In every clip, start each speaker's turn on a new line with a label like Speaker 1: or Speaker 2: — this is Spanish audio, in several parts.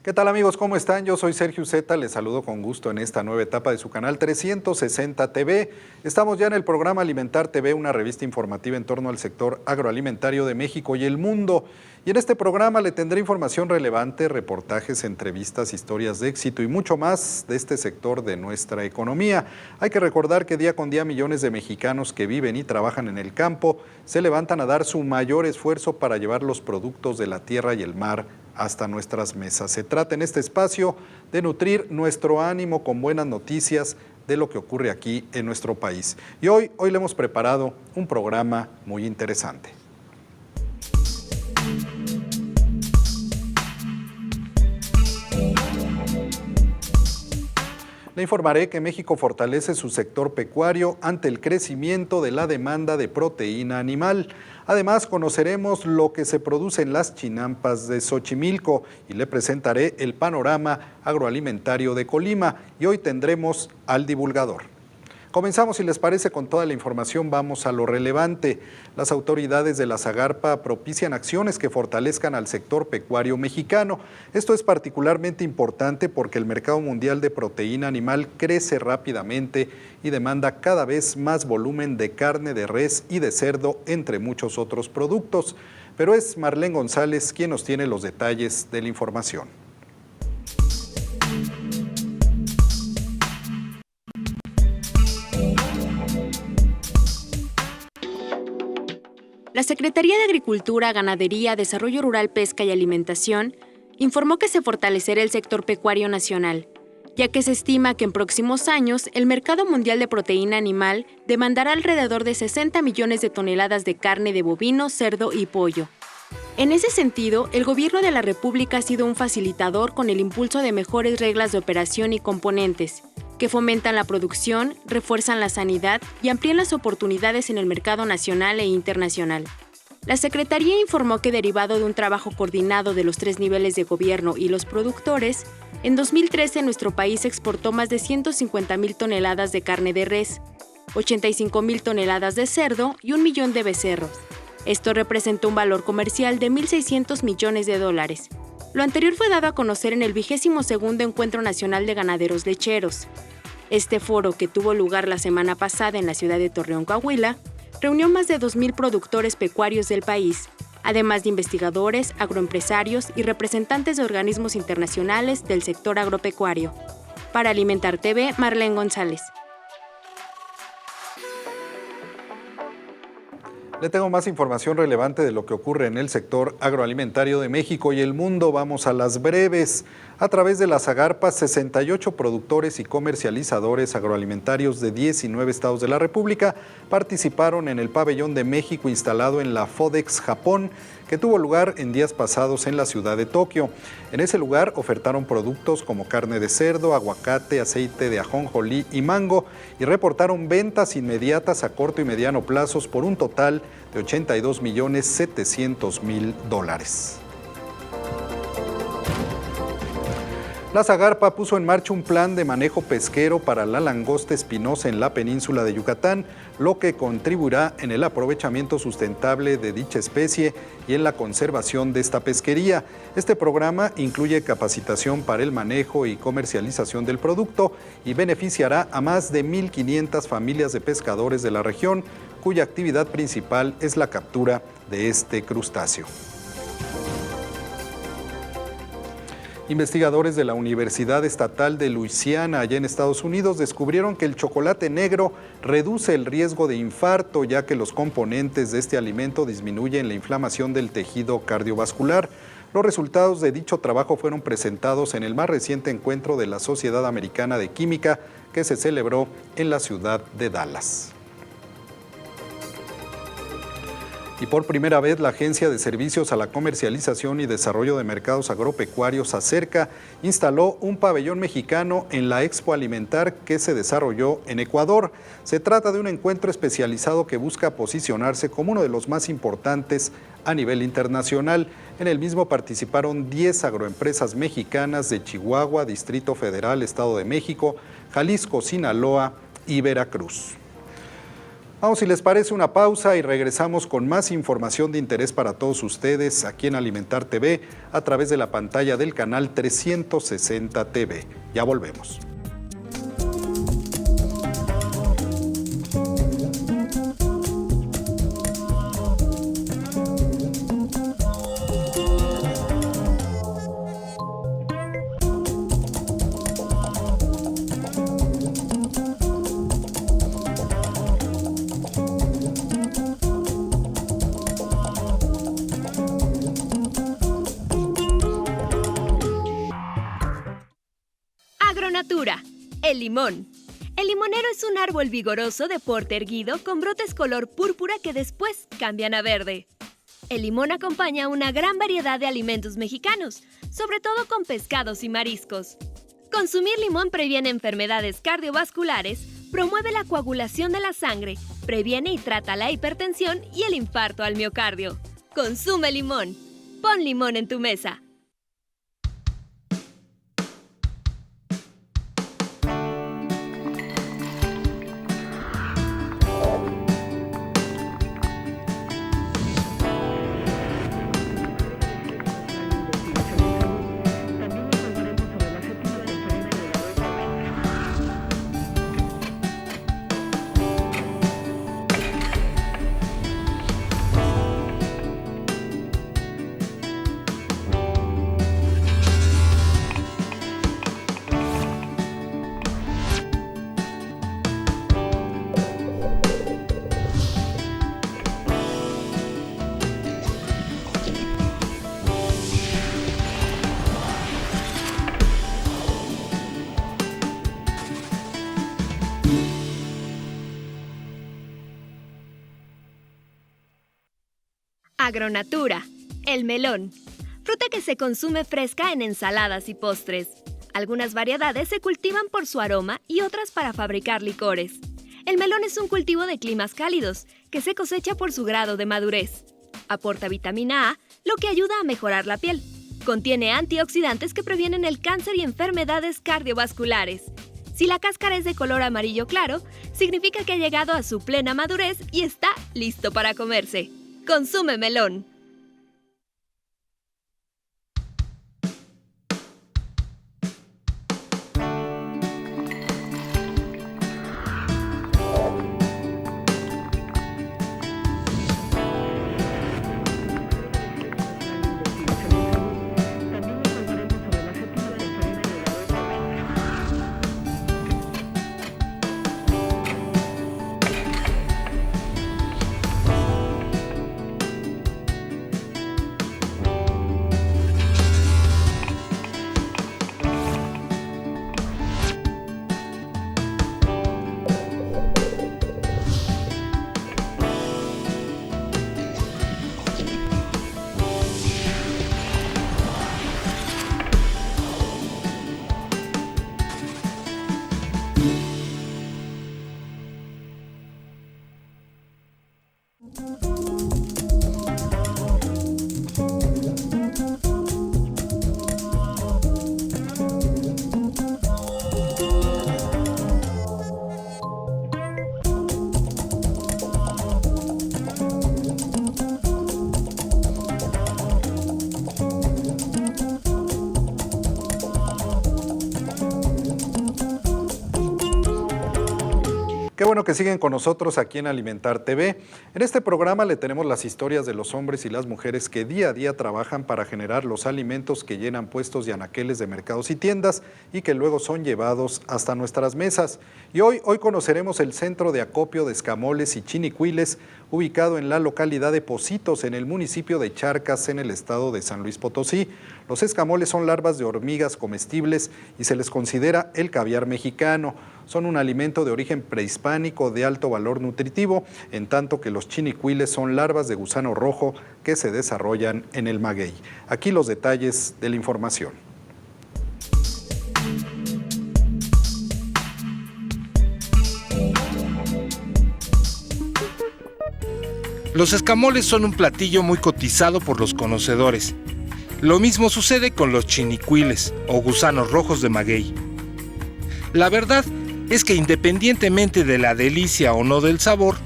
Speaker 1: ¿Qué tal amigos? ¿Cómo están? Yo soy Sergio Zeta, les saludo con gusto en esta nueva etapa de su canal 360 TV. Estamos ya en el programa Alimentar TV, una revista informativa en torno al sector agroalimentario de México y el mundo. Y en este programa le tendré información relevante, reportajes, entrevistas, historias de éxito y mucho más de este sector de nuestra economía. Hay que recordar que día con día millones de mexicanos que viven y trabajan en el campo se levantan a dar su mayor esfuerzo para llevar los productos de la tierra y el mar hasta nuestras mesas. Se trata en este espacio de nutrir nuestro ánimo con buenas noticias de lo que ocurre aquí en nuestro país. Y hoy le hemos preparado un programa muy interesante. Le informaré que México fortalece su sector pecuario ante el crecimiento de la demanda de proteína animal. Además, conoceremos lo que se produce en las chinampas de Xochimilco y le presentaré el panorama agroalimentario de Colima. Y hoy tendremos al divulgador. Comenzamos, si les parece, con toda la información. Vamos a lo relevante. Las autoridades de la Zagarpa propician acciones que fortalezcan al sector pecuario mexicano. Esto es particularmente importante porque el mercado mundial de proteína animal crece rápidamente y demanda cada vez más volumen de carne de res y de cerdo, entre muchos otros productos. Pero es Marlene González quien nos tiene los detalles de la información.
Speaker 2: La Secretaría de Agricultura, Ganadería, Desarrollo Rural, Pesca y Alimentación informó que se fortalecerá el sector pecuario nacional, ya que se estima que en próximos años el mercado mundial de proteína animal demandará alrededor de 60 millones de toneladas de carne de bovino, cerdo y pollo. En ese sentido, el Gobierno de la República ha sido un facilitador con el impulso de mejores reglas de operación y componentes, que fomentan la producción, refuerzan la sanidad y amplían las oportunidades en el mercado nacional e internacional. La Secretaría informó que, derivado de un trabajo coordinado de los 3 niveles de gobierno y los productores, en 2013 nuestro país exportó más de 150,000 toneladas de carne de res, 85,000 toneladas de cerdo y 1 millón de becerros. Esto representó un valor comercial de 1.600 millones de dólares. Lo anterior fue dado a conocer en el 22º Encuentro Nacional de Ganaderos Lecheros. Este foro, que tuvo lugar la semana pasada en la ciudad de Torreón, Coahuila, reunió más de 2,000 productores pecuarios del país, además de investigadores, agroempresarios y representantes de organismos internacionales del sector agropecuario. Para Alimentar TV, Marlene González.
Speaker 1: Le tengo más información relevante de lo que ocurre en el sector agroalimentario de México y el mundo. Vamos a las breves. A través de la Zagarpa, 68 productores y comercializadores agroalimentarios de 19 estados de la República participaron en el pabellón de México instalado en la FODEX Japón, que tuvo lugar en días pasados en la ciudad de Tokio. En ese lugar ofertaron productos como carne de cerdo, aguacate, aceite de ajonjolí y mango y reportaron ventas inmediatas a corto y mediano plazos por un total de $82,700,000. La Zagarpa puso en marcha un plan de manejo pesquero para la langosta espinosa en la península de Yucatán, lo que contribuirá en el aprovechamiento sustentable de dicha especie y en la conservación de esta pesquería. Este programa incluye capacitación para el manejo y comercialización del producto y beneficiará a más de 1,500 familias de pescadores de la región, cuya actividad principal es la captura de este crustáceo. Investigadores de la Universidad Estatal de Luisiana, allá en Estados Unidos, descubrieron que el chocolate negro reduce el riesgo de infarto, ya que los componentes de este alimento disminuyen la inflamación del tejido cardiovascular. Los resultados de dicho trabajo fueron presentados en el más reciente encuentro de la Sociedad Americana de Química, que se celebró en la ciudad de Dallas. Y por primera vez, la Agencia de Servicios a la Comercialización y Desarrollo de Mercados Agropecuarios, ACERCA, instaló un pabellón mexicano en la Expo Alimentar que se desarrolló en Ecuador. Se trata de un encuentro especializado que busca posicionarse como uno de los más importantes a nivel internacional. En el mismo participaron 10 agroempresas mexicanas de Chihuahua, Distrito Federal, Estado de México, Jalisco, Sinaloa y Veracruz. Vamos, si les parece, una pausa y regresamos con más información de interés para todos ustedes aquí en Alimentar TV a través de la pantalla del canal 360 TV. Ya volvemos.
Speaker 3: Agronatura, el limón. El limonero es un árbol vigoroso de porte erguido con brotes color púrpura que después cambian a verde. El limón acompaña una gran variedad de alimentos mexicanos, sobre todo con pescados y mariscos. Consumir limón previene enfermedades cardiovasculares, promueve la coagulación de la sangre, previene y trata la hipertensión y el infarto al miocardio. Consume limón. Pon limón en tu mesa. Agronatura, el melón. Fruta que se consume fresca en ensaladas y postres. Algunas variedades se cultivan por su aroma y otras para fabricar licores. El melón es un cultivo de climas cálidos, que se cosecha por su grado de madurez. Aporta vitamina A, lo que ayuda a mejorar la piel. Contiene antioxidantes que previenen el cáncer y enfermedades cardiovasculares. Si la cáscara es de color amarillo claro, significa que ha llegado a su plena madurez y está listo para comerse. Consume melón.
Speaker 1: Qué bueno que siguen con nosotros aquí en Alimentar TV. En este programa le tenemos las historias de los hombres y las mujeres que día a día trabajan para generar los alimentos que llenan puestos y anaqueles de mercados y tiendas y que luego son llevados hasta nuestras mesas. Y hoy conoceremos el Centro de Acopio de Escamoles y Chinicuiles, ubicado en la localidad de Pocitos, en el municipio de Charcas, en el estado de San Luis Potosí. Los escamoles son larvas de hormigas comestibles y se les considera el caviar mexicano. Son un alimento de origen prehispánico de alto valor nutritivo, en tanto que los chinicuiles son larvas de gusano rojo que se desarrollan en el maguey. Aquí los detalles de la información.
Speaker 4: Los escamoles son un platillo muy cotizado por los conocedores. Lo mismo sucede con los chinicuiles o gusanos rojos de maguey. La verdad es que independientemente de la delicia o no del sabor,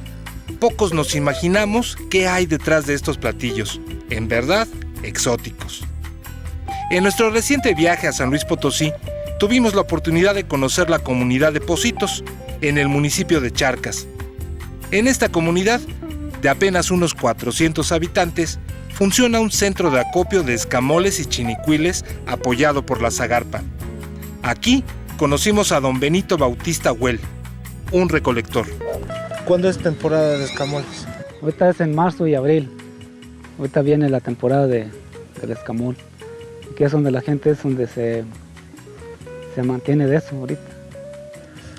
Speaker 4: pocos nos imaginamos qué hay detrás de estos platillos, en verdad exóticos. En nuestro reciente viaje a San Luis Potosí, tuvimos la oportunidad de conocer la comunidad de Pocitos, en el municipio de Charcas. En esta comunidad, de apenas unos 400 habitantes, funciona un centro de acopio de escamoles y chinicuiles apoyado por la Zagarpa. Aquí conocimos a don Benito Bautista Huel, un recolector.
Speaker 5: ¿Cuándo es temporada de escamoles?
Speaker 6: Ahorita es en marzo y abril. Ahorita viene la temporada del escamol. Aquí es donde la gente es donde se mantiene de eso ahorita.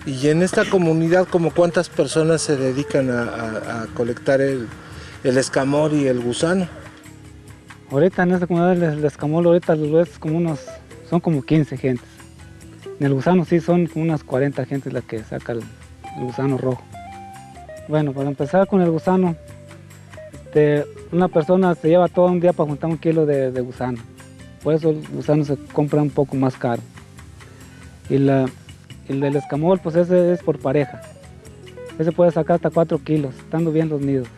Speaker 5: Y en esta comunidad, ¿como cuántas personas se dedican a colectar el escamol y el gusano?
Speaker 6: Ahorita en esta comunidad el escamol ahorita es como son como 15 gentes. En el gusano sí son como unas 40 gentes las que saca el gusano rojo. Bueno, para empezar con el gusano, una persona se lleva todo un día para juntar 1 kilo de gusano. Por eso el gusano se compra un poco más caro. Y el del escamol, pues ese es por pareja. Ese puede sacar hasta 4 kilos, estando bien los nidos.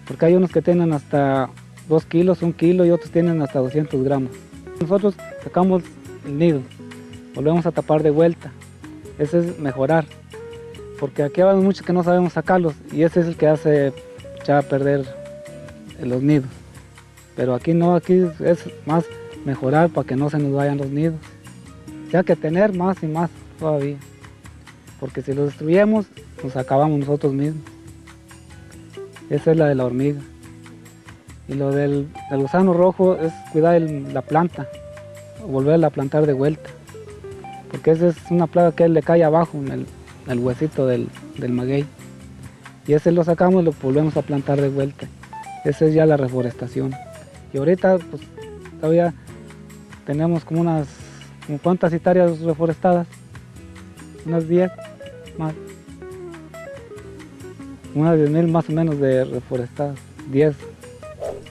Speaker 6: Porque hay unos que tienen hasta 2 kilos, 1 kilo y otros tienen hasta 200 gramos. Nosotros sacamos el nido, volvemos a tapar de vuelta. Ese es mejorar. Porque aquí hay muchos que no sabemos sacarlos y ese es el que hace echar a perder los nidos. Pero aquí no, aquí es más mejorar para que no se nos vayan los nidos. O sea que tener más y más todavía. Porque si los destruyemos, nos acabamos nosotros mismos. Esa es la de la hormiga. Y lo del gusano rojo es cuidar la planta, volverla a plantar de vuelta. Porque esa es una plaga que le cae abajo en el huesito del maguey. Y ese lo sacamos y lo volvemos a plantar de vuelta. Esa es ya la reforestación. Y ahorita pues todavía tenemos como ¿cuántas hectáreas reforestadas? Unas 10 más. Unas 10,000 más o menos de reforestadas. 10.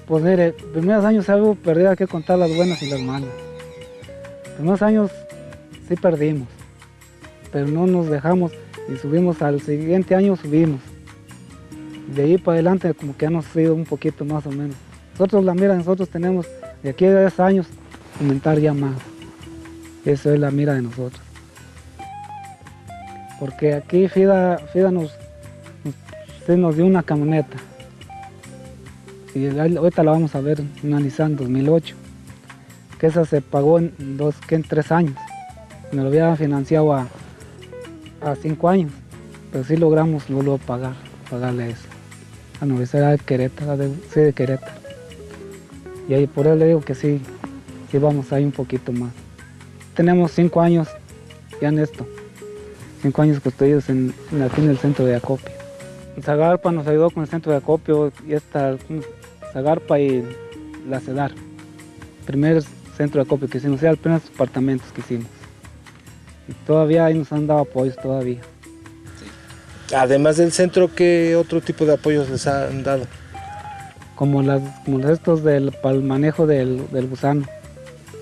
Speaker 6: Pues mire, los primeros años algo perdido, hay que contar las buenas y las malas. Los primeros años sí perdimos, pero no nos dejamos y subimos al siguiente año, subimos. De ahí para adelante como que ya nos ha ido un poquito más o menos. Nosotros tenemos de aquí a 10 años aumentar ya más. Eso es la mira de nosotros. Porque aquí FIDA nos dio una camioneta. Y ahorita la vamos a ver, una Nissan 2008. Que esa se pagó en 3 años. Me lo había financiado a 5 años. Pero sí logramos luego pagarle eso. A la Universidad de Querétaro, de Querétaro. Y ahí por eso le digo que sí vamos ahí un poquito más. Tenemos 5 años ya en esto. 5 años construidos aquí en el centro de acopio. Zagarpa nos ayudó con el centro de acopio y Zagarpa y la CEDAR. Primer centro de acopio que hicimos, los primeros apartamentos que hicimos. Y todavía ahí nos han dado apoyos todavía.
Speaker 5: Además del centro, ¿qué otro tipo de apoyos les han dado?
Speaker 6: Como estos para el manejo del gusano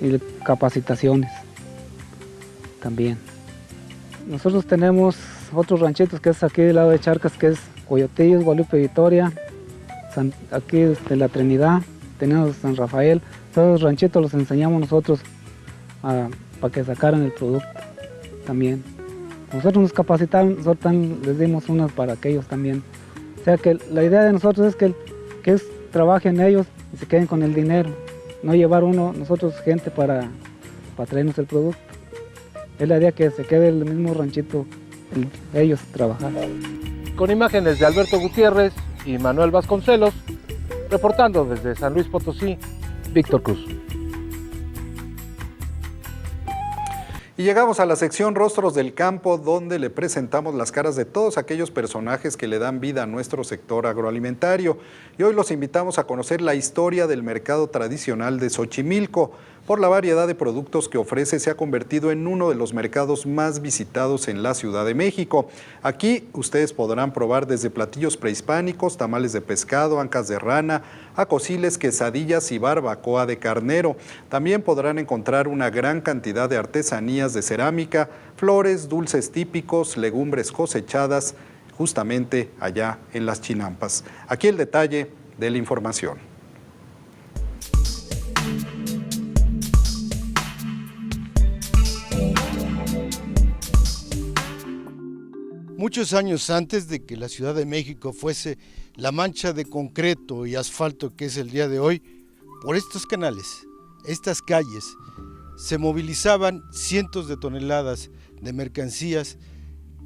Speaker 6: y capacitaciones también. Nosotros tenemos otros ranchitos que es aquí del lado de Charcas, que es Coyotillos, Guadalupe Victoria, aquí de la Trinidad, tenemos San Rafael. Todos los ranchitos los enseñamos nosotros para que sacaran el producto también. Nosotros nos capacitamos, nosotros les dimos unas para que ellos también. O sea que la idea de nosotros es que trabajen ellos y se queden con el dinero, no llevar nosotros gente para traernos el producto. Es la idea que se quede el mismo ranchito, ellos trabajar.
Speaker 7: Con imágenes de Alberto Gutiérrez y Manuel Vasconcelos, reportando desde San Luis Potosí, Víctor Cruz.
Speaker 1: Y llegamos a la sección Rostros del Campo, donde le presentamos las caras de todos aquellos personajes que le dan vida a nuestro sector agroalimentario. Y hoy los invitamos a conocer la historia del mercado tradicional de Xochimilco. Por la variedad de productos que ofrece, se ha convertido en uno de los mercados más visitados en la Ciudad de México. Aquí ustedes podrán probar desde platillos prehispánicos, tamales de pescado, ancas de rana, acosiles, quesadillas y barbacoa de carnero. También podrán encontrar una gran cantidad de artesanías de cerámica, flores, dulces típicos, legumbres cosechadas, justamente allá en las Chinampas. Aquí el detalle de la información.
Speaker 8: Muchos años antes de que la Ciudad de México fuese la mancha de concreto y asfalto que es el día de hoy, por estos canales, estas calles, se movilizaban cientos de toneladas de mercancías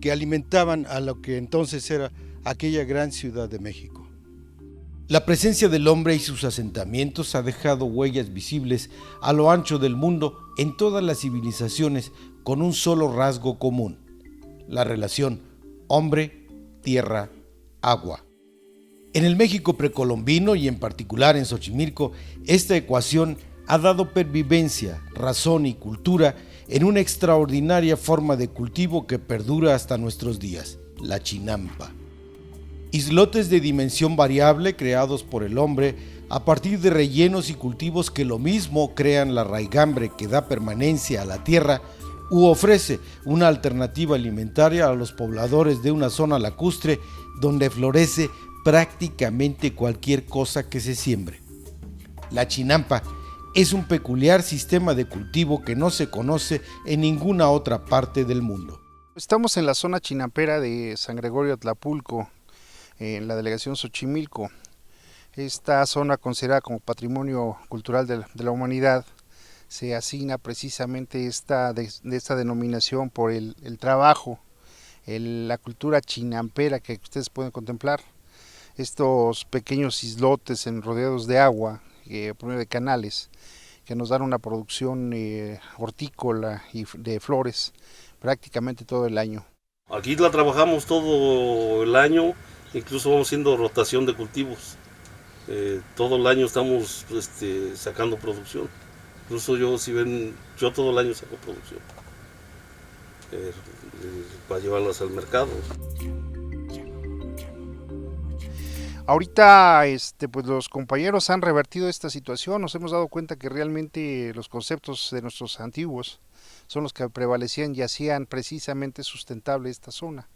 Speaker 8: que alimentaban a lo que entonces era aquella gran Ciudad de México. La presencia del hombre y sus asentamientos ha dejado huellas visibles a lo ancho del mundo en todas las civilizaciones con un solo rasgo común: la relación hombre, tierra, agua. En el México precolombino y en particular en Xochimilco, esta ecuación ha dado pervivencia, razón y cultura en una extraordinaria forma de cultivo que perdura hasta nuestros días, la chinampa. Islotes de dimensión variable creados por el hombre a partir de rellenos y cultivos que lo mismo crean la raigambre que da permanencia a la tierra u ofrece una alternativa alimentaria a los pobladores de una zona lacustre donde florece prácticamente cualquier cosa que se siembre. La chinampa es un peculiar sistema de cultivo que no se conoce en ninguna otra parte del mundo.
Speaker 9: Estamos en la zona chinampera de San Gregorio Atlapulco, en la delegación Xochimilco. Esta zona, considerada como Patrimonio Cultural de la Humanidad, se asigna precisamente esta denominación por el trabajo, la cultura chinampera que ustedes pueden contemplar. Estos pequeños islotes rodeados de agua, por medio de canales, que nos dan una producción hortícola y de flores prácticamente todo el año.
Speaker 10: Aquí la trabajamos todo el año, incluso vamos haciendo rotación de cultivos. Todo el año estamos sacando producción. Incluso yo todo el año saco producción para llevarlas al mercado.
Speaker 9: Ahorita pues los compañeros han revertido esta situación, nos hemos dado cuenta que realmente los conceptos de nuestros antiguos son los que prevalecían y hacían precisamente sustentable esta zona.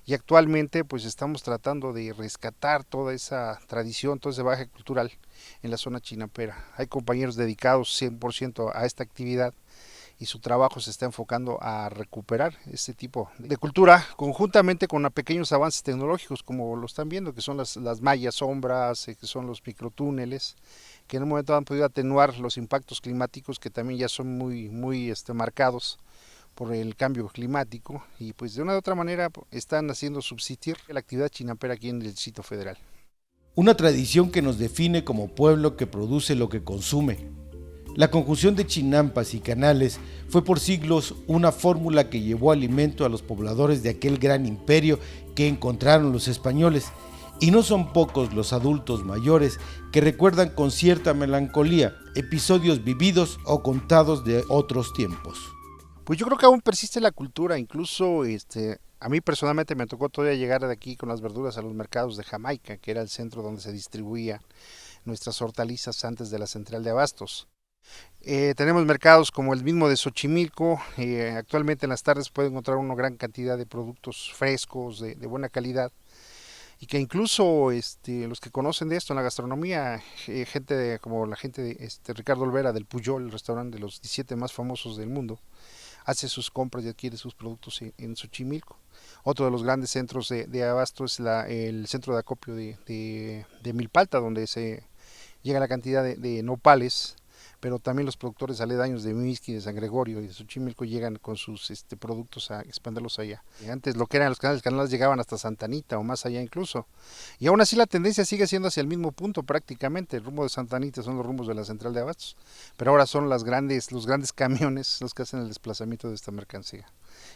Speaker 9: Y actualmente pues estamos tratando de rescatar toda esa tradición, todo ese bagaje cultural en la zona chinampera. Hay compañeros dedicados 100% a esta actividad y su trabajo se está enfocando a recuperar este tipo de cultura conjuntamente con pequeños avances tecnológicos, como lo están viendo, que son las mallas sombras, que son los microtúneles, que en un momento han podido atenuar los impactos climáticos que también ya son muy marcados por el cambio climático, y pues de una u otra manera están haciendo subsistir la actividad chinampera aquí en el Distrito Federal.
Speaker 8: Una tradición que nos define como pueblo que produce lo que consume. La conjunción de chinampas y canales fue por siglos una fórmula que llevó alimento a los pobladores de aquel gran imperio que encontraron los españoles, y no son pocos los adultos mayores que recuerdan con cierta melancolía episodios vividos o contados de otros tiempos.
Speaker 9: Pues yo creo que aún persiste la cultura, incluso a mí personalmente me tocó todavía llegar de aquí con las verduras a los mercados de Jamaica, que era el centro donde se distribuían nuestras hortalizas antes de la central de abastos. Tenemos mercados como el mismo de Xochimilco, actualmente en las tardes puede encontrar una gran cantidad de productos frescos, de buena calidad, y que incluso los que conocen de esto en la gastronomía, como la gente de Ricardo Olvera del Puyol, el restaurante de los 17 más famosos del mundo, hace sus compras y adquiere sus productos en Xochimilco. Otro de los grandes centros de abasto es el centro de acopio de Milpalta, donde se llega la cantidad de nopales, pero también los productores aledaños de Mixqui, de San Gregorio y de Xochimilco llegan con sus productos a expandirlos allá. Antes lo que eran los canales llegaban hasta Santa Anita o más allá incluso, y aún así la tendencia sigue siendo hacia el mismo punto prácticamente. El rumbo de Santa Anita son los rumbos de la central de abastos, pero ahora son los grandes camiones los que hacen el desplazamiento de esta mercancía,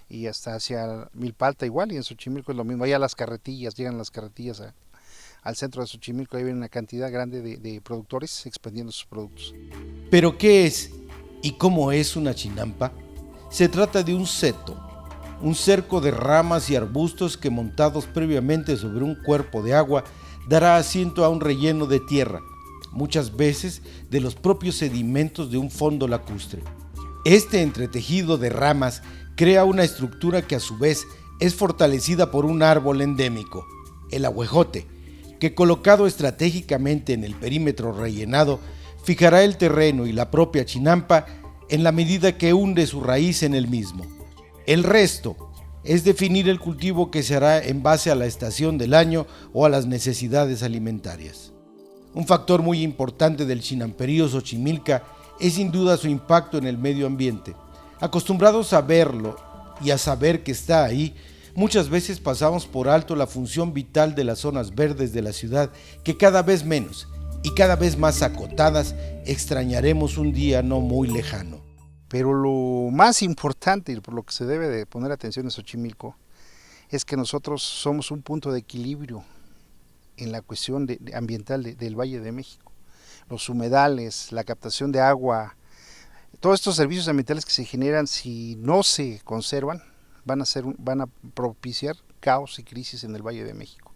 Speaker 9: y hasta hacia Milpalta igual, y en Xochimilco es lo mismo. Allá llegan las carretillas al centro de Xochimilco, ahí viene una cantidad grande de productores expandiendo sus productos.
Speaker 8: ¿Pero qué es y cómo es una chinampa? Se trata de un seto, un cerco de ramas y arbustos que, montados previamente sobre un cuerpo de agua, dará asiento a un relleno de tierra, muchas veces de los propios sedimentos de un fondo lacustre. Este entretejido de ramas crea una estructura que a su vez es fortalecida por un árbol endémico, el ahuejote, que colocado estratégicamente en el perímetro rellenado, fijará el terreno y la propia chinampa en la medida que hunde su raíz en el mismo. El resto es definir el cultivo que se hará en base a la estación del año o a las necesidades alimentarias. Un factor muy importante del chinamperío Xochimilca es sin duda su impacto en el medio ambiente. Acostumbrados a verlo y a saber que está ahí, muchas veces pasamos por alto la función vital de las zonas verdes de la ciudad, que cada vez menos y cada vez más acotadas extrañaremos un día no muy lejano.
Speaker 9: Pero lo más importante y por lo que se debe de poner atención en Xochimilco es que nosotros somos un punto de equilibrio en la cuestión ambiental del Valle de México. Los humedales, la captación de agua, todos estos servicios ambientales que se generan, si no se conservan, van a propiciar caos y crisis en el Valle de México.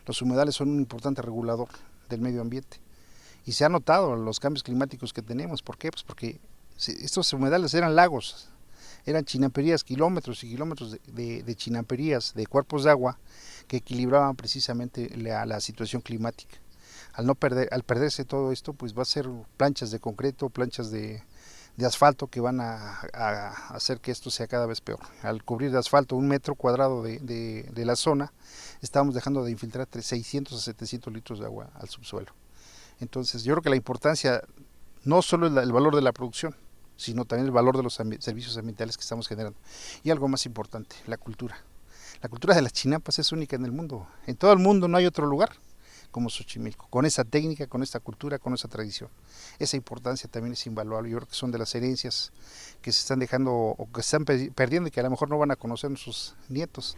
Speaker 9: Los humedales son un importante regulador del medio ambiente y se ha notado los cambios climáticos que tenemos. ¿Por qué? Pues porque estos humedales eran lagos, eran chinamperías, kilómetros y kilómetros de chinamperías, de cuerpos de agua que equilibraban precisamente la situación climática. Al perderse todo esto, pues va a ser planchas de concreto, planchas de asfalto que van a hacer que esto sea cada vez peor. Al cubrir de asfalto 1 metro cuadrado de la zona, estamos dejando de infiltrar 600 a 700 litros de agua al subsuelo. Entonces yo creo que la importancia no solo es el valor de la producción, sino también el valor de los servicios ambientales que estamos generando. Y algo más importante, la cultura. La cultura de las chinampas es única en el mundo. En todo el mundo no hay otro lugar como Xochimilco, con esa técnica, con esta cultura, con esa tradición. Esa importancia también es invaluable. Yo creo que son de las herencias que se están dejando o que se están perdiendo y que a lo mejor no van a conocer nuestros nietos.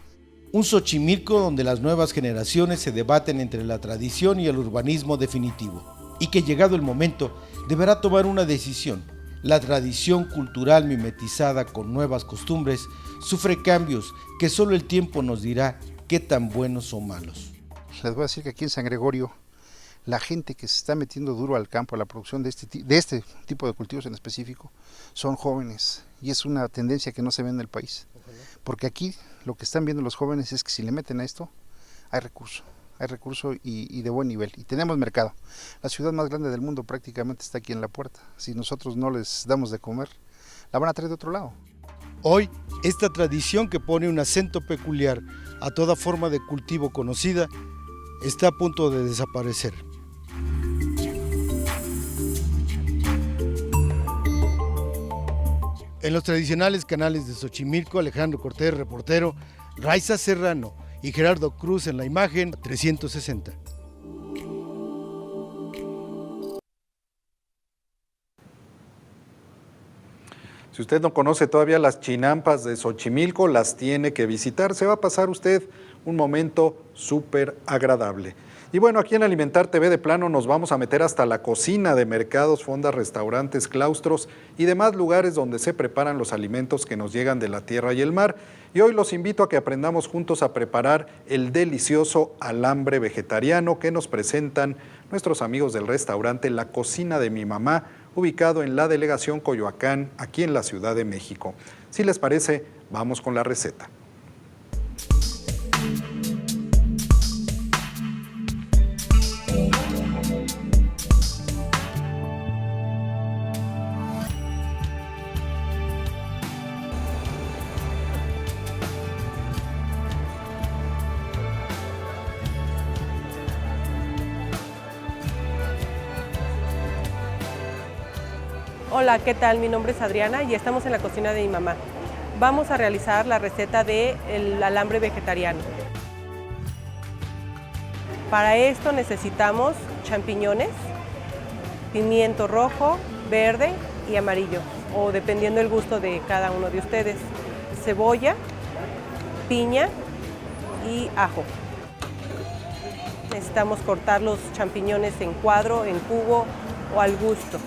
Speaker 8: Un Xochimilco donde las nuevas generaciones se debaten entre la tradición y el urbanismo definitivo, y que llegado el momento deberá tomar una decisión. La tradición cultural mimetizada con nuevas costumbres sufre cambios que solo el tiempo nos dirá qué tan buenos o malos.
Speaker 9: Les voy a decir que aquí en San Gregorio, la gente que se está metiendo duro al campo, a la producción de este tipo de cultivos en específico, son jóvenes, y es una tendencia que no se ve en el país. Porque aquí lo que están viendo los jóvenes es que si le meten a esto, hay recurso y de buen nivel, y tenemos mercado. La ciudad más grande del mundo prácticamente está aquí en la puerta. Si nosotros no les damos de comer, la van a traer de otro lado.
Speaker 8: Hoy, esta tradición que pone un acento peculiar a toda forma de cultivo conocida está a punto de desaparecer. En los tradicionales canales de Xochimilco, Alejandro Cortés, reportero, Raiza Serrano y Gerardo Cruz en la imagen 360.
Speaker 1: Si usted no conoce todavía las chinampas de Xochimilco, las tiene que visitar. Se va a pasar usted un momento súper agradable. Y bueno, aquí en Alimentar TV de plano nos vamos a meter hasta la cocina de mercados, fondas, restaurantes, claustros y demás lugares donde se preparan los alimentos que nos llegan de la tierra y el mar. Y hoy los invito a que aprendamos juntos a preparar el delicioso alambre vegetariano que nos presentan nuestros amigos del restaurante La Cocina de mi Mamá, ubicado en la delegación Coyoacán, aquí en la Ciudad de México. Si les parece, vamos con la receta.
Speaker 11: Hola, ¿qué tal? Mi nombre es Adriana y estamos en la cocina de mi mamá. Vamos a realizar la receta del alambre vegetariano. Para esto necesitamos champiñones, pimiento rojo, verde y amarillo, o dependiendo del gusto de cada uno de ustedes. Cebolla, piña y ajo. Necesitamos cortar los champiñones en cuadro, en cubo o al gusto.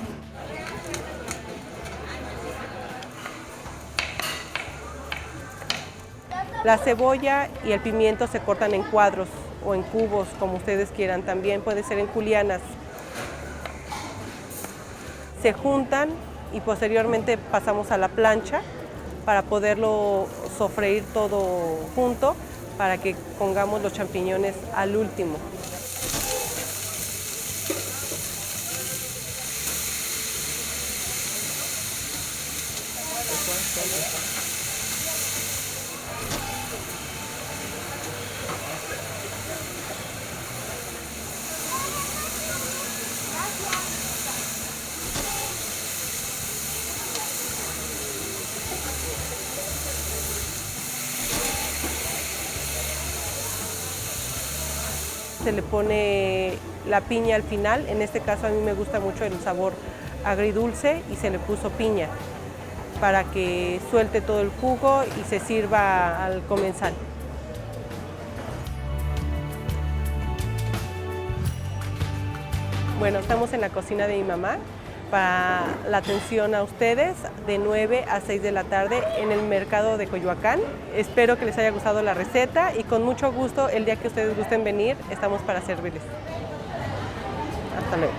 Speaker 11: La cebolla y el pimiento se cortan en cuadros o en cubos, como ustedes quieran. También puede ser en julianas. Se juntan y posteriormente pasamos a la plancha para poderlo sofreír todo junto para que pongamos los champiñones al último. Se le pone la piña al final, en este caso a mí me gusta mucho el sabor agridulce y se le puso piña para que suelte todo el jugo y se sirva al comensal. Bueno, estamos en la cocina de mi mamá para la atención a ustedes de 9 a 6 de la tarde en el mercado de Coyoacán. Espero que les haya gustado la receta y con mucho gusto el día que ustedes gusten venir estamos para servirles. Hasta luego.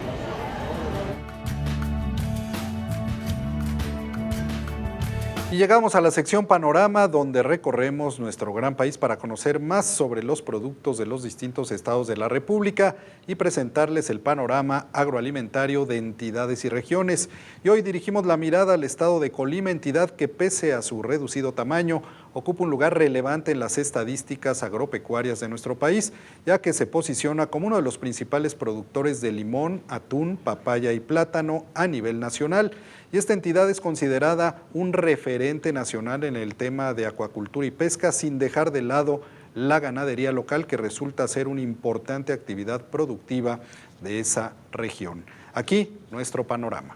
Speaker 1: Y llegamos a la sección Panorama, donde recorremos nuestro gran país para conocer más sobre los productos de los distintos estados de la República y presentarles el panorama agroalimentario de entidades y regiones. Y hoy dirigimos la mirada al estado de Colima, entidad que pese a su reducido tamaño, ocupa un lugar relevante en las estadísticas agropecuarias de nuestro país, ya que se posiciona como uno de los principales productores de limón, atún, papaya y plátano a nivel nacional. Y esta entidad es considerada un referente nacional en el tema de acuacultura y pesca, sin dejar de lado la ganadería local, que resulta ser una importante actividad productiva de esa región. Aquí, nuestro panorama.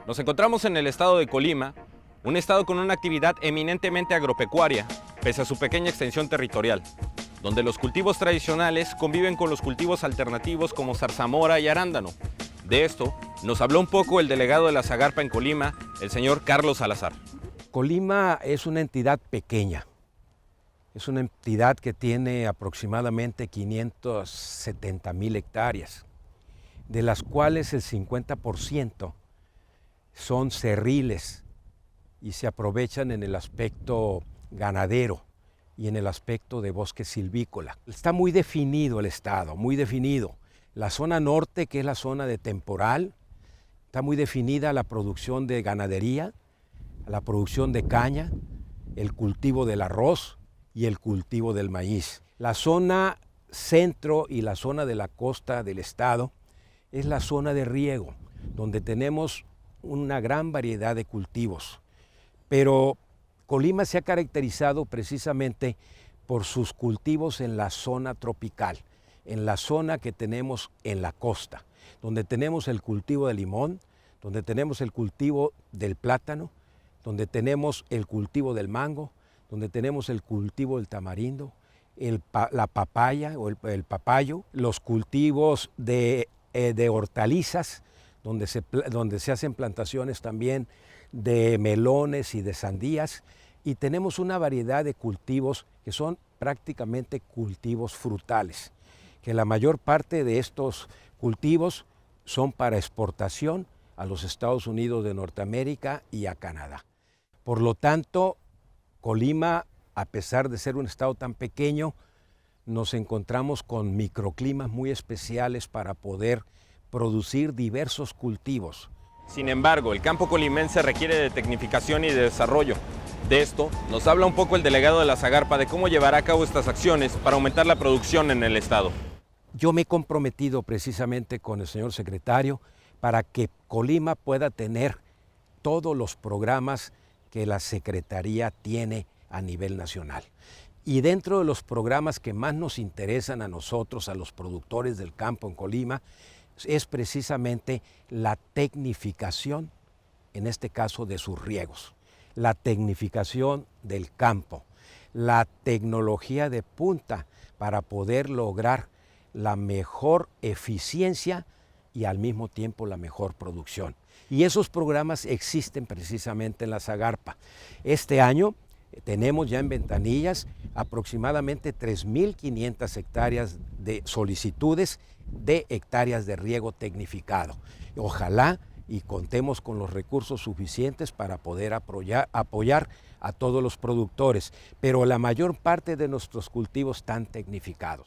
Speaker 12: Nos encontramos en el estado de Colima, un estado con una actividad eminentemente agropecuaria, pese a su pequeña extensión territorial, donde los cultivos tradicionales conviven con los cultivos alternativos como zarzamora y arándano. De esto nos habló un poco el delegado de la Zagarpa en Colima, el señor Carlos Salazar.
Speaker 13: Colima es una entidad pequeña, es una entidad que tiene aproximadamente 570,000 hectáreas, de las cuales el 50% son cerriles y se aprovechan en el aspecto ganadero y en el aspecto de bosque silvícola. Está muy definido el estado, muy definido. La zona norte, que es la zona de temporal, está muy definida la producción de ganadería, la producción de caña, el cultivo del arroz y el cultivo del maíz. La zona centro y la zona de la costa del estado es la zona de riego, donde tenemos una gran variedad de cultivos. Pero Colima se ha caracterizado precisamente por sus cultivos en la zona tropical, en la zona que tenemos en la costa, donde tenemos el cultivo de limón, donde tenemos el cultivo del plátano, donde tenemos el cultivo del mango, donde tenemos el cultivo del tamarindo, la papaya o el papayo, los cultivos de hortalizas, donde se hacen plantaciones también de melones y de sandías, y tenemos una variedad de cultivos que son prácticamente cultivos frutales, que la mayor parte de estos cultivos son para exportación a los Estados Unidos de Norteamérica y a Canadá. Por lo tanto, Colima, a pesar de ser un estado tan pequeño, nos encontramos con microclimas muy especiales para poder producir diversos cultivos.
Speaker 12: Sin embargo, el campo colimense requiere de tecnificación y de desarrollo. De esto nos habla un poco el delegado de la Zagarpa de cómo llevará a cabo estas acciones para aumentar la producción en el estado.
Speaker 13: Yo me he comprometido precisamente con el señor secretario para que Colima pueda tener todos los programas que la Secretaría tiene a nivel nacional. Y dentro de los programas que más nos interesan a nosotros, a los productores del campo en Colima, es precisamente la tecnificación, en este caso de sus riegos, la tecnificación del campo, la tecnología de punta para poder lograr la mejor eficiencia y al mismo tiempo la mejor producción. Y esos programas existen precisamente en la Zagarpa. Este año tenemos ya en ventanillas aproximadamente 3.500 hectáreas de solicitudes de hectáreas de riego tecnificado. Ojalá y contemos con los recursos suficientes para poder apoyar a todos los productores, pero la mayor parte de nuestros cultivos están tecnificados.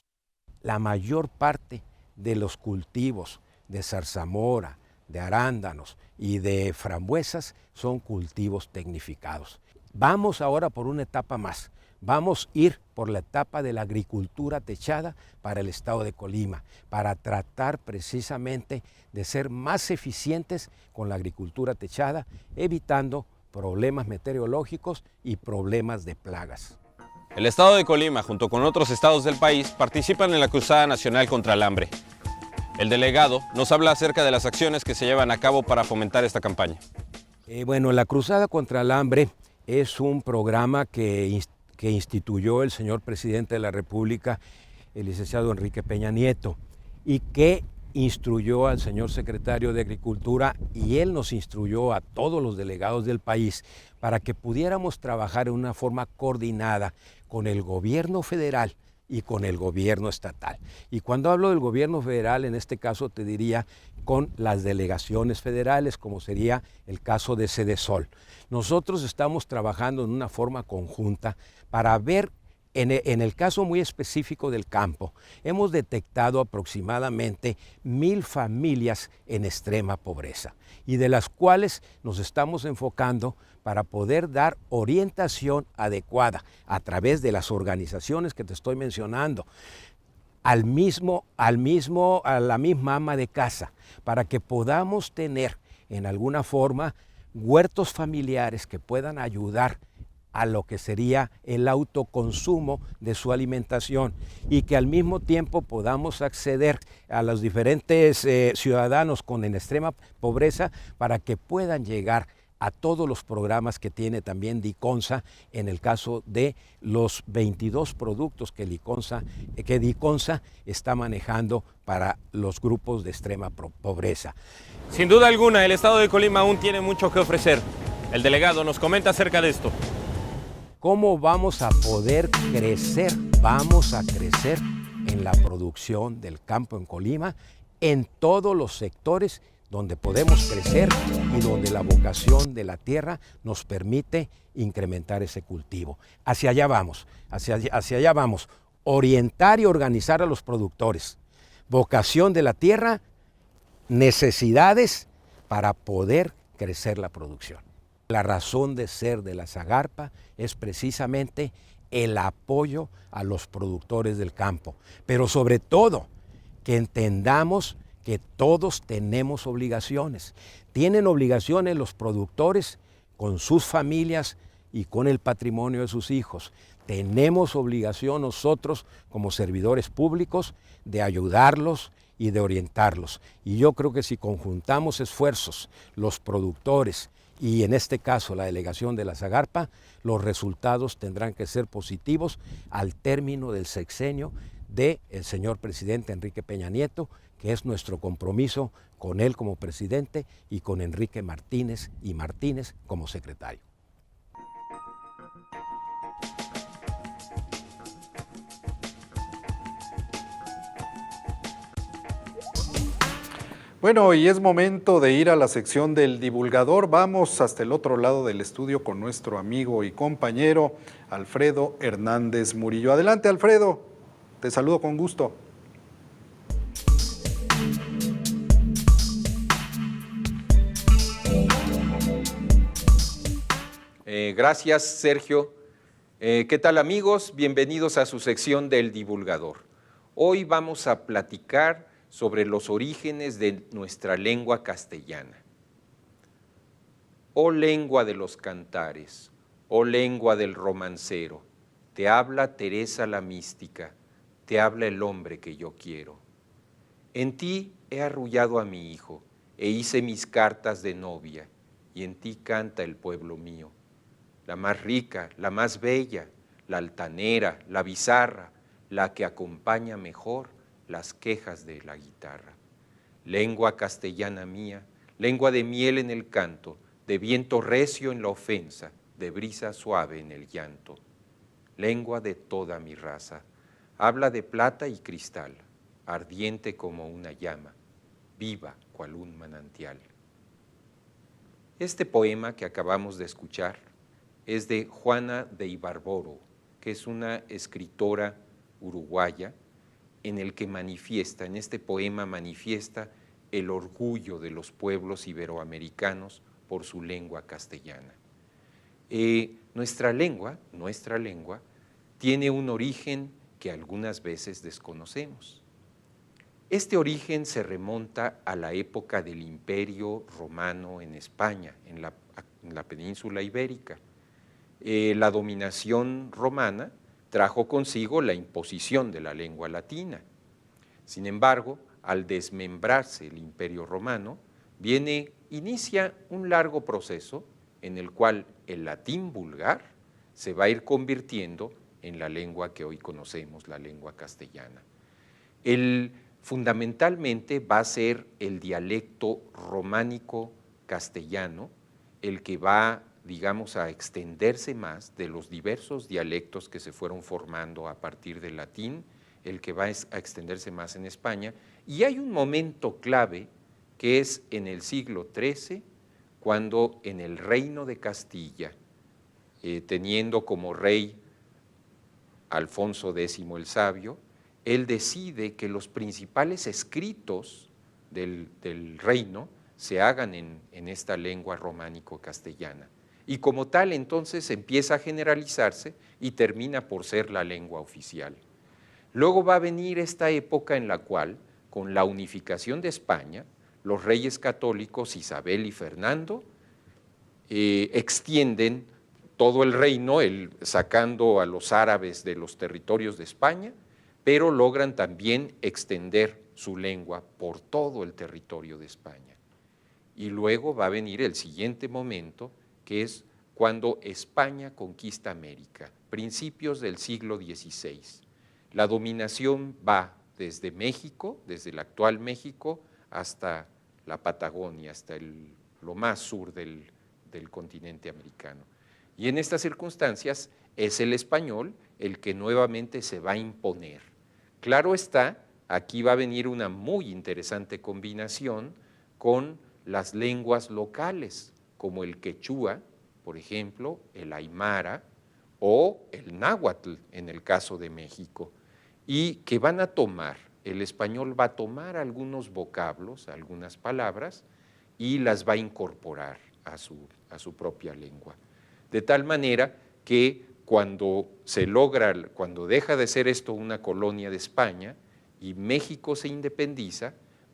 Speaker 13: La mayor parte de los cultivos de zarzamora, de arándanos y de frambuesas son cultivos tecnificados. Vamos ahora por una etapa más. Vamos a ir por la etapa de la agricultura techada para el estado de Colima, para tratar precisamente de ser más eficientes con la agricultura techada, evitando problemas meteorológicos y problemas de plagas.
Speaker 12: El estado de Colima, junto con otros estados del país, participan en la Cruzada Nacional contra el Hambre. El delegado nos habla acerca de las acciones que se llevan a cabo para fomentar esta campaña.
Speaker 13: Bueno, la Cruzada contra el Hambre es un programa que instituyó el señor presidente de la República, el licenciado Enrique Peña Nieto, y que instruyó al señor secretario de Agricultura, y él nos instruyó a todos los delegados del país para que pudiéramos trabajar de una forma coordinada con el gobierno federal y con el gobierno estatal. Y cuando hablo del gobierno federal, en este caso te diría con las delegaciones federales, como sería el caso de Sedesol. Nosotros estamos trabajando en una forma conjunta para ver, en el caso muy específico del campo, hemos detectado aproximadamente 1,000 familias en extrema pobreza, y de las cuales nos estamos enfocando para poder dar orientación adecuada a través de las organizaciones que te estoy mencionando, a la misma ama de casa, para que podamos tener en alguna forma huertos familiares que puedan ayudar a lo que sería el autoconsumo de su alimentación, y que al mismo tiempo podamos acceder a los diferentes ciudadanos en extrema pobreza para que puedan llegar a todos los programas que tiene también DICONSA, en el caso de los 22 productos que DICONSA está manejando para los grupos de extrema pobreza.
Speaker 12: Sin duda alguna, el estado de Colima aún tiene mucho que ofrecer. El delegado nos comenta acerca de esto.
Speaker 13: ¿Cómo vamos a poder crecer? Vamos a crecer en la producción del campo en Colima, en todos los sectores donde podemos crecer y donde la vocación de la tierra nos permite incrementar ese cultivo. Hacia allá vamos, hacia allá vamos. Orientar y organizar a los productores. Vocación de la tierra, necesidades para poder crecer la producción. La razón de ser de la Zagarpa es precisamente el apoyo a los productores del campo, pero sobre todo que entendamos que todos tenemos obligaciones. Tienen obligaciones los productores con sus familias y con el patrimonio de sus hijos. Tenemos obligación nosotros como servidores públicos de ayudarlos y de orientarlos. Y yo creo que si conjuntamos esfuerzos, los productores y en este caso la delegación de la Zagarpa, los resultados tendrán que ser positivos al término del sexenio del señor presidente Enrique Peña Nieto, que es nuestro compromiso con él como presidente y con Enrique Martínez y Martínez como secretario.
Speaker 1: Bueno, y es momento de ir a la sección del divulgador. Vamos hasta el otro lado del estudio con nuestro amigo y compañero Alfredo Hernández Murillo. Adelante, Alfredo. Te saludo con gusto.
Speaker 14: Gracias, Sergio. ¿Qué tal, amigos? Bienvenidos a su sección del divulgador. Hoy vamos a platicar sobre los orígenes de nuestra lengua castellana. Oh lengua de los cantares, oh lengua del romancero, te habla Teresa la mística, te habla el hombre que yo quiero. En ti he arrullado a mi hijo, e hice mis cartas de novia, y en ti canta el pueblo mío. La más rica, la más bella, la altanera, la bizarra, la que acompaña mejor las quejas de la guitarra. Lengua castellana mía, lengua de miel en el canto, de viento recio en la ofensa, de brisa suave en el llanto. Lengua de toda mi raza, habla de plata y cristal, ardiente como una llama, viva cual un manantial. Este poema que acabamos de escuchar es de Juana de Ibarboro, que es una escritora uruguaya, en este poema manifiesta el orgullo de los pueblos iberoamericanos por su lengua castellana. Nuestra lengua tiene un origen que algunas veces desconocemos. Este origen se remonta a la época del Imperio Romano en España, en la península ibérica. La dominación romana trajo consigo la imposición de la lengua latina. Sin embargo, al desmembrarse el Imperio Romano, inicia un largo proceso en el cual el latín vulgar se va a ir convirtiendo en la lengua que hoy conocemos, la lengua castellana. Fundamentalmente va a ser el dialecto románico castellano el que va, digamos, a extenderse más de los diversos dialectos que se fueron formando a partir del latín, el que va a extenderse más en España. Y hay un momento clave que es en el siglo XIII, cuando en el Reino de Castilla, teniendo como rey Alfonso X el Sabio, él decide que los principales escritos del reino se hagan en esta lengua románico-castellana. Y como tal, entonces, empieza a generalizarse y termina por ser la lengua oficial. Luego va a venir esta época en la cual, con la unificación de España, los reyes católicos Isabel y Fernando extienden todo el reino, sacando a los árabes de los territorios de España, pero logran también extender su lengua por todo el territorio de España. Y luego va a venir el siguiente momento, que es cuando España conquista América, principios del siglo XVI. La dominación va desde México, desde el actual México, hasta la Patagonia, hasta lo más sur del continente americano. Y en estas circunstancias es el español el que nuevamente se va a imponer. Claro está, aquí va a venir una muy interesante combinación con las lenguas locales, como el quechua, por ejemplo, el aymara o el náhuatl en el caso de México, y que van a tomar, el español va a tomar algunos vocablos, algunas palabras, y las va a incorporar a su propia lengua. De tal manera que cuando deja de ser esto una colonia de España y México se independiza,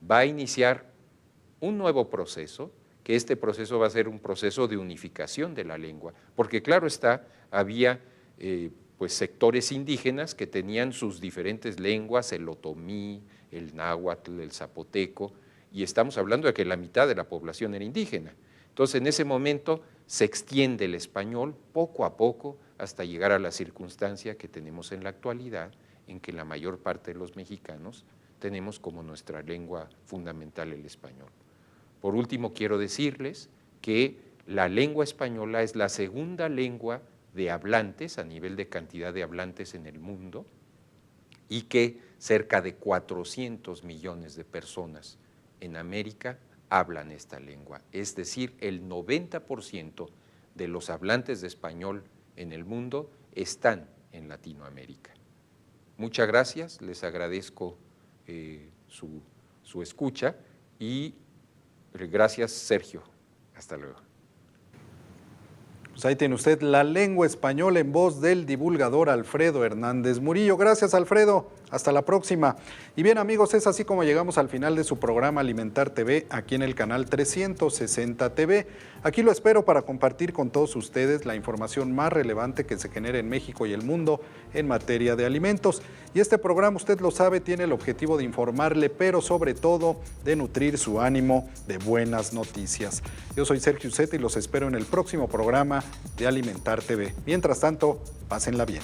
Speaker 14: va a iniciar un nuevo proceso, que este proceso va a ser un proceso de unificación de la lengua, porque claro está, había pues sectores indígenas que tenían sus diferentes lenguas, el otomí, el náhuatl, el zapoteco, y estamos hablando de que la mitad de la población era indígena. Entonces, en ese momento se extiende el español poco a poco hasta llegar a la circunstancia que tenemos en la actualidad, en que la mayor parte de los mexicanos tenemos como nuestra lengua fundamental el español. Por último, quiero decirles que la lengua española es la segunda lengua de hablantes a nivel de cantidad de hablantes en el mundo y que cerca de 400 millones de personas en América hablan esta lengua, es decir, el 90% de los hablantes de español en el mundo están en Latinoamérica. Muchas gracias, les agradezco su escucha y gracias, Sergio. Hasta luego.
Speaker 1: Pues ahí tiene usted la lengua española en voz del divulgador Alfredo Hernández Murillo. Gracias, Alfredo. Hasta la próxima. Y bien, amigos, es así como llegamos al final de su programa Alimentar TV, aquí en el canal 360 TV. Aquí lo espero para compartir con todos ustedes la información más relevante que se genera en México y el mundo en materia de alimentos. Y este programa, usted lo sabe, tiene el objetivo de informarle, pero sobre todo de nutrir su ánimo de buenas noticias. Yo soy Sergio Uceta y los espero en el próximo programa de Alimentar TV. Mientras tanto, pásenla bien.